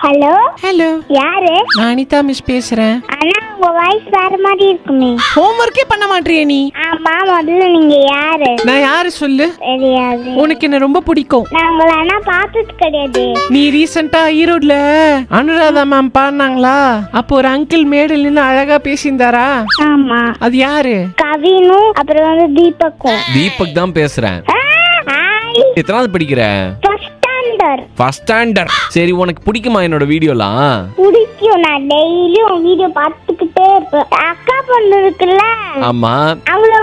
Hello hello, யாரு? நான் Anitha miss பேசுறேன். ஆனா உங்க வாய்ஸ் வேற மாதிரி இருக்குமே. ஹோம்வொர்க்கே பண்ண மாட்டியே நீ? ஆமா, முதல்ல நீங்க யாரு? நான் யாரு சொல்லு? தெரியாது. உனக்கு என்ன ரொம்ப பிடிக்கும். நான் உங்களை ஆனா பார்த்தது கிடையாது. நீ ரீசெண்டா ஈரோட்ல அனுராதா மேம் பாடினாங்களா? அப்போ ஒரு அங்கிள் மேடையில் நின்று அழகா பேசியிருந்தாரா? ஆமா, அது யாரு? கவினும் அப்புறம் தீபக்கும். தீபக் தான் பேசுறேன். ஹாய். எத்தனாவது படிக்கிற? First standard. சரி, உனக்கு பிடிக்குமா என்னோட வீடியோலாம்? பிடிக்கும். நான் டெய்லியும் வீடியோ பார்த்துக்கிட்டே இருப்பேன். அக்கா பொண்ணு இருக்குல்ல, ஆமா. அவங்கள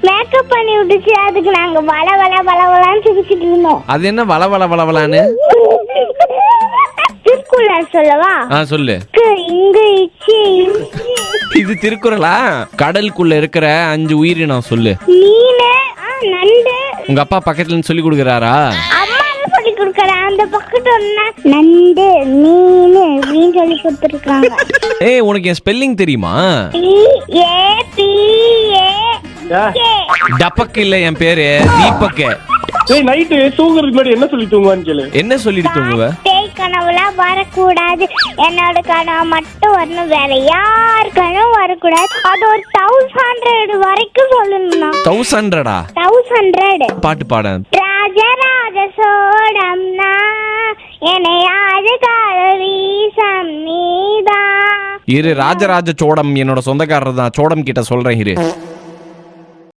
மேக்கப் பண்ணி விட்டுச்சு. அதுக்கு நாங்க வள வள வள வளன்னு சிரிச்சிட்டு இருந்தோம். அது என்ன வள வள வள வளான்னு? திருக்குறள் சொல்லவா? சொல்லு. இங்க இது திருக்குறளா? கடலுக்குள்ள இருக்கிற 5 உயிரினம் சொல்லு. மீனு, நண்டு. உங்க அப்பா பக்கத்துல இருந்து சொல்லி கொடுக்கறாரா? அம்மா சொல்லி கொடுக்கறேன். அந்த பக்கத்து நண்டு மீன் அப்படின்னு சொல்லி கொடுத்துருக்காங்க. ஏய், உனக்கு என் ஸ்பெல்லிங் தெரியுமா? டபக் இல்ல, என் பேரு தீபக். ஏய், நைட்டு தூங்குறதுக்கு முன்னாடி என்ன சொல்லி தூங்குவான்னு கேளு. என்ன சொல்லிட்டு தூங்குவ? கனவுல வரக்கூடாது, என்னோட கனவு மட்டும் வரணும், வேற யார் கனவு வரக்கூடாது. அது ஒரு 1100 வரைக்கும் சொல்லணும்னா. 1100? 1100 பாட்டு பாட. ராஜராஜ சோழம்னா என்னையாது காலவீசம் நீதான். இரு, ராஜராஜ சோடம் என்னோட சொந்தக்காரர் தான். சோடம் கிட்ட சொல்றேன் இரு.